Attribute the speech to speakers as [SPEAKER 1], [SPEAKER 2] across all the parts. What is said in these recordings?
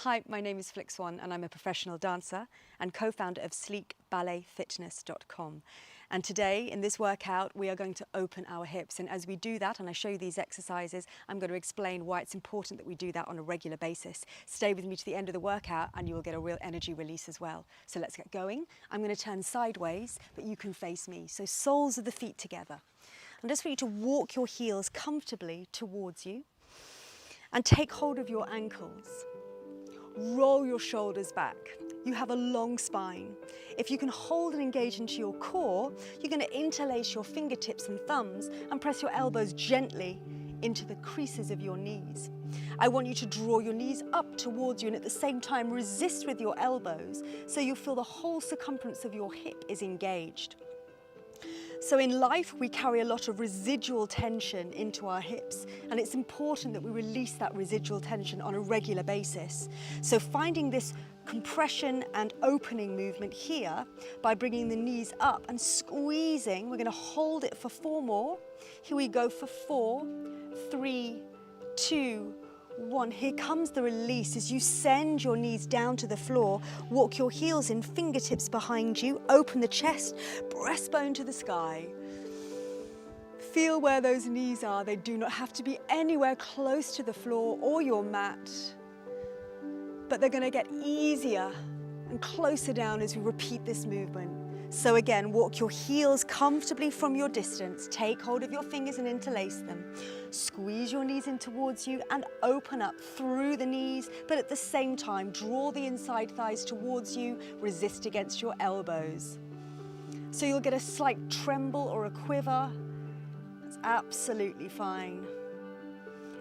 [SPEAKER 1] Hi, my name is Flick Swan and I'm a professional dancer and co-founder of sleekballetfitness.com. And today in this workout we are going to open our hips, and as we do that and I show you these exercises, I'm going to explain why it's important that we do that on a regular basis. Stay with me to the end of the workout and you will get a real energy release as well. So let's get going. I'm going to turn sideways but you can face me. So soles of the feet together. And just for you to walk your heels comfortably towards you and take hold of your ankles. Roll your shoulders back. You have a long spine. If you can hold and engage into your core, you're going to interlace your fingertips and thumbs and press your elbows gently into the creases of your knees. I want you to draw your knees up towards you and at the same time resist with your elbows so you feel the whole circumference of your hip is engaged. So in life, we carry a lot of residual tension into our hips, and it's important that we release that residual tension on a regular basis. So finding this compression and opening movement here by bringing the knees up and squeezing, we're going to hold it for 4 more. Here we go for 4, 3, 2, 1. Here comes the release as you send your knees down to the floor. Walk your heels in, fingertips behind you. Open the chest, breastbone to the sky. Feel where those knees are. They do not have to be anywhere close to the floor or your mat, but they're going to get easier and closer down as we repeat this movement. So again, walk your heels comfortably from your distance. Take hold of your fingers and interlace them. Squeeze your knees in towards you and open up through the knees, but at the same time, draw the inside thighs towards you, resist against your elbows. So you'll get a slight tremble or a quiver. That's absolutely fine.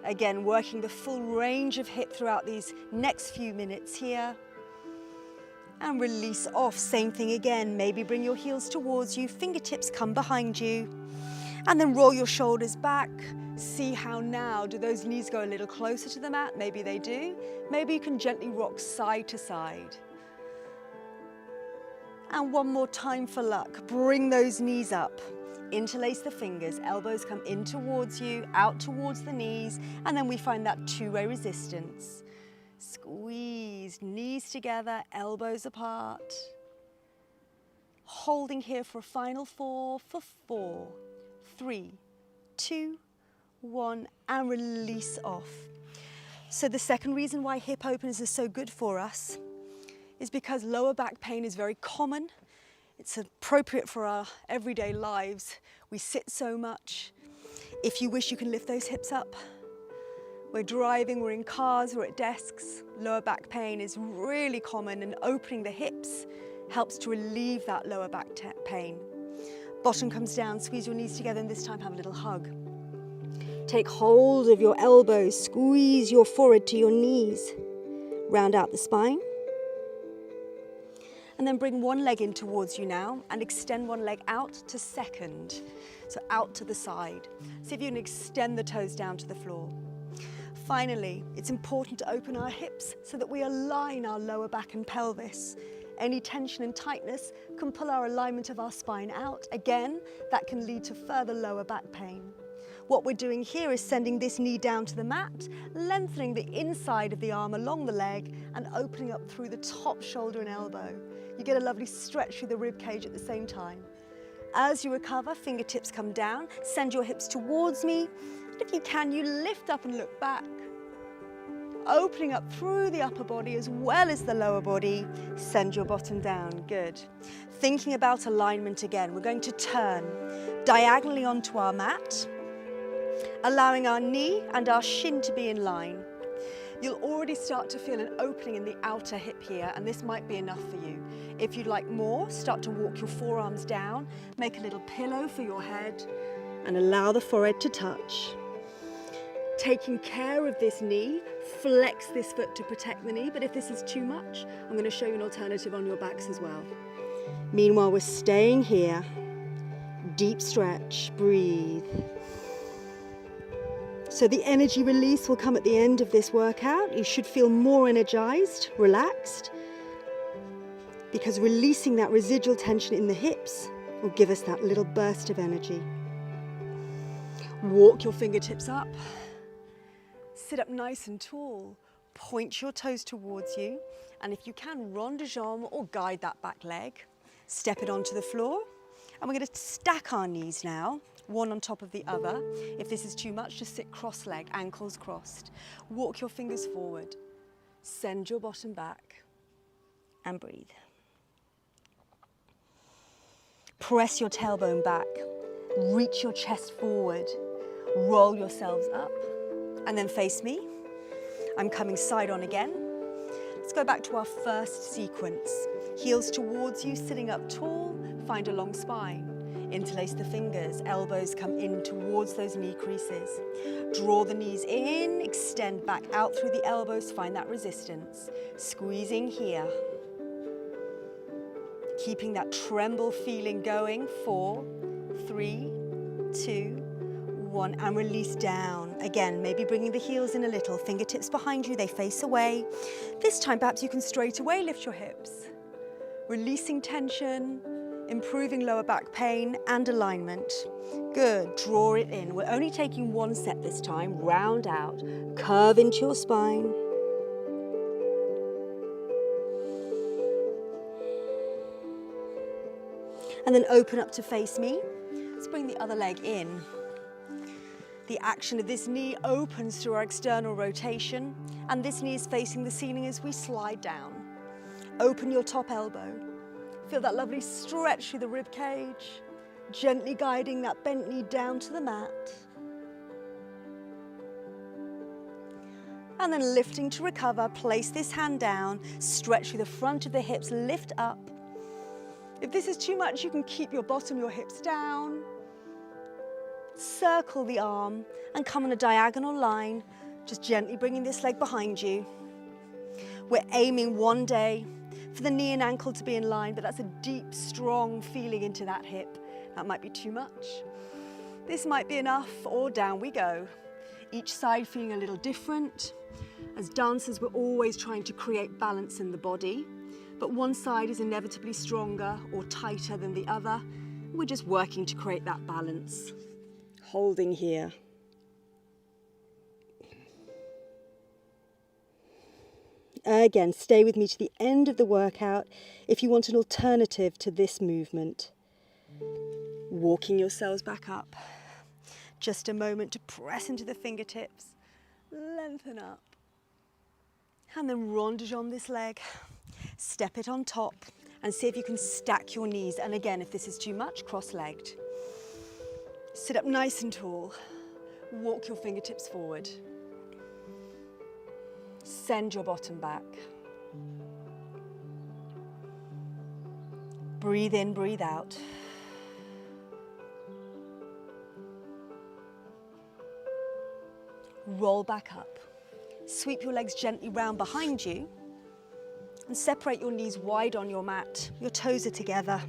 [SPEAKER 1] Again, working the full range of hip throughout these next few minutes here. And release off, same thing again. Maybe bring your heels towards you, fingertips come behind you, and then roll your shoulders back. See how now, do those knees go a little closer to the mat? Maybe they do. Maybe you can gently rock side to side. And one more time for luck. Bring those knees up. Interlace the fingers, elbows come in towards you, out towards the knees, and then we find that two-way resistance. Squeeze, knees together, elbows apart. Holding here for a final 4, for 4, 3, 2, 1, and release off. So the second reason why hip openers are so good for us is because lower back pain is very common. It's appropriate for our everyday lives. We sit so much. If you wish, you can lift those hips up. We're driving, we're in cars, we're at desks. Lower back pain is really common, and opening the hips helps to relieve that lower back pain. Bottom comes down, squeeze your knees together, and this time have a little hug. Take hold of your elbows, squeeze your forehead to your knees. Round out the spine. And then bring one leg in towards you now and extend one leg out to second. So out to the side. See if you can extend the toes down to the floor. Finally, it's important to open our hips so that we align our lower back and pelvis. Any tension and tightness can pull our alignment of our spine out. Again, that can lead to further lower back pain. What we're doing here is sending this knee down to the mat, lengthening the inside of the arm along the leg and opening up through the top shoulder and elbow. You get a lovely stretch through the rib cage at the same time. As you recover, fingertips come down, send your hips towards me. And if you can, you lift up and look back. Opening up through the upper body as well as the lower body. Send your bottom down, good. Thinking about alignment again, we're going to turn diagonally onto our mat, allowing our knee and our shin to be in line. You'll already start to feel an opening in the outer hip here, and this might be enough for you. If you'd like more, start to walk your forearms down, make a little pillow for your head, and allow the forehead to touch. Taking care of this knee, flex this foot to protect the knee, but if this is too much, I'm going to show you an alternative on your backs as well. Meanwhile, we're staying here. Deep stretch, breathe. So the energy release will come at the end of this workout. You should feel more energized, relaxed, because releasing that residual tension in the hips will give us that little burst of energy. Walk your fingertips up. Sit up nice and tall. Point your toes towards you, and if you can, rond de jambe or guide that back leg. Step it onto the floor, and we're going to stack our knees now, one on top of the other. If this is too much, just sit cross-legged, ankles crossed. Walk your fingers forward. Send your bottom back, and breathe. Press your tailbone back. Reach your chest forward. Roll yourselves up, and then face me. I'm coming side on again. Let's go back to our first sequence. Heels towards you, sitting up tall, find a long spine. Interlace the fingers, elbows come in towards those knee creases. Draw the knees in, extend back out through the elbows, find that resistance. Squeezing here. Keeping that tremble feeling going. 4, 3, 2, 1, and release down. Again, maybe bringing the heels in a little, fingertips behind you, they face away. This time, perhaps you can straight away lift your hips. Releasing tension, improving lower back pain and alignment. Good, draw it in. We're only taking one set this time. Round out, curve into your spine. And then open up to face me. Let's bring the other leg in. The action of this knee opens through our external rotation, and this knee is facing the ceiling as we slide down. Open your top elbow. Feel that lovely stretch through the rib cage, gently guiding that bent knee down to the mat. And then lifting to recover, place this hand down, stretch through the front of the hips, lift up. If this is too much, you can keep your bottom, your hips down. Circle the arm and come on a diagonal line, just gently bringing this leg behind you. We're aiming one day for the knee and ankle to be in line, but that's a deep, strong feeling into that hip. That might be too much. This might be enough, or down we go. Each side feeling a little different. As dancers, we're always trying to create balance in the body, but one side is inevitably stronger or tighter than the other. We're just working to create that balance. Holding here. Again, stay with me to the end of the workout if you want an alternative to this movement. Walking yourselves back up. Just a moment to press into the fingertips, lengthen up, and then rond de jambe this leg. Step it on top and see if you can stack your knees. And again, if this is too much, cross-legged. Sit up nice and tall. Walk your fingertips forward. Send your bottom back. Breathe in, breathe out. Roll back up. Sweep your legs gently round behind you and separate your knees wide on your mat. Your toes are together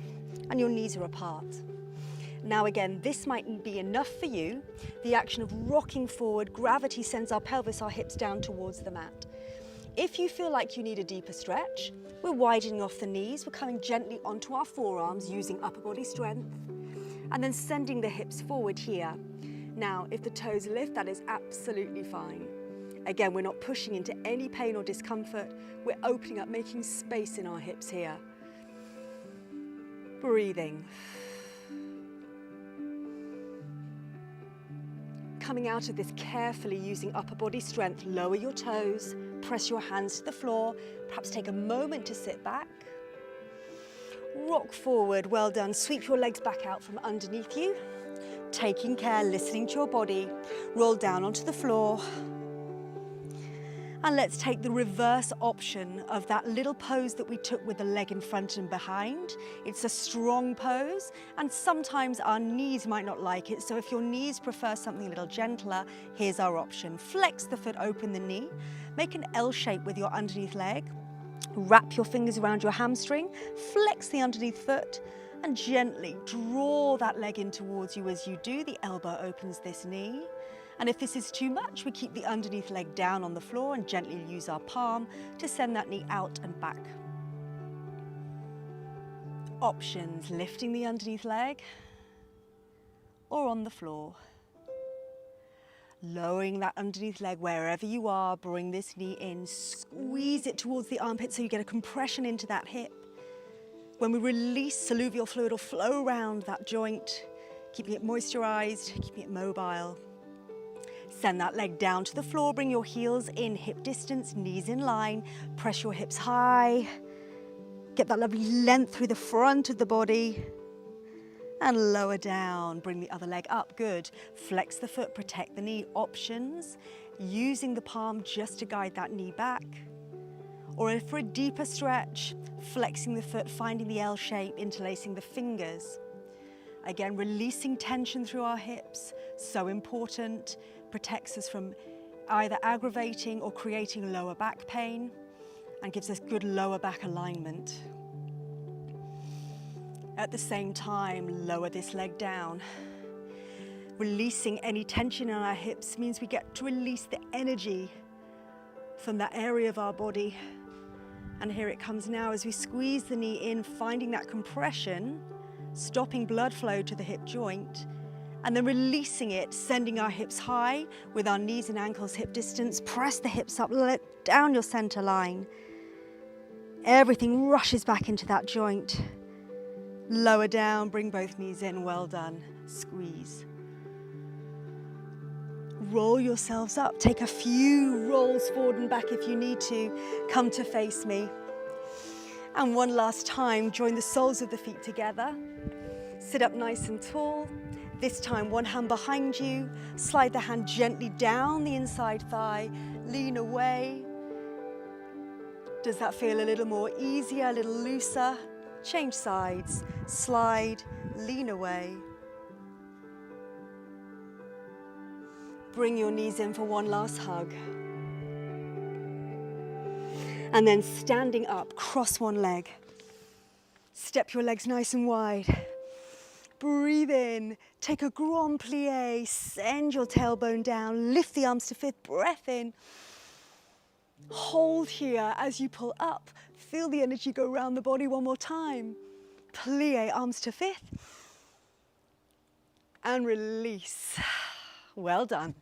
[SPEAKER 1] and your knees are apart. Now again, this might be enough for you. The action of rocking forward, gravity sends our pelvis, our hips down towards the mat. If you feel like you need a deeper stretch, we're widening off the knees. We're coming gently onto our forearms using upper body strength and then sending the hips forward here. Now, if the toes lift, that is absolutely fine. Again, we're not pushing into any pain or discomfort. We're opening up, making space in our hips here. Breathing. Coming out of this carefully using upper body strength, lower your toes, press your hands to the floor, perhaps take a moment to sit back. Rock forward, well done. Sweep your legs back out from underneath you. Taking care, listening to your body. Roll down onto the floor. And let's take the reverse option of that little pose that we took with the leg in front and behind. It's a strong pose, and sometimes our knees might not like it. So if your knees prefer something a little gentler, here's our option. Flex the foot, open the knee. Make an L shape with your underneath leg. Wrap your fingers around your hamstring. Flex the underneath foot and gently draw that leg in towards you as you do. The elbow opens this knee. And if this is too much, we keep the underneath leg down on the floor and gently use our palm to send that knee out and back. Options, lifting the underneath leg or on the floor. Lowering that underneath leg wherever you are, bring this knee in, squeeze it towards the armpit so you get a compression into that hip. When we release, synovial fluid will flow around that joint, keeping it moisturized, keeping it mobile. Send that leg down to the floor, bring your heels in hip distance, knees in line, press your hips high, get that lovely length through the front of the body, and lower down, bring the other leg up, good. Flex the foot, protect the knee, options, using the palm just to guide that knee back. Or for a deeper stretch, flexing the foot, finding the L shape, interlacing the fingers. Again, releasing tension through our hips, so important, protects us from either aggravating or creating lower back pain, and gives us good lower back alignment. At the same time, lower this leg down. Releasing any tension in our hips means we get to release the energy from that area of our body. And here it comes now as we squeeze the knee in, finding that compression, stopping blood flow to the hip joint, and then releasing it, sending our hips high with our knees and ankles hip distance. Press the hips up, let down your center line. Everything rushes back into that joint. Lower down, bring both knees in, well done. Squeeze. Roll yourselves up, take a few rolls forward and back if you need to. Come to face me. And one last time, join the soles of the feet together. Sit up nice and tall. This time, one hand behind you. Slide the hand gently down the inside thigh. Lean away. Does that feel a little more easier, a little looser? Change sides. Slide, lean away. Bring your knees in for one last hug. And then standing up, cross one leg. Step your legs nice and wide. Breathe in, take a grand plie, send your tailbone down, lift the arms to fifth, breath in. Hold here as you pull up. Feel the energy go around the body one more time. Plie, arms to fifth. And release. Well done.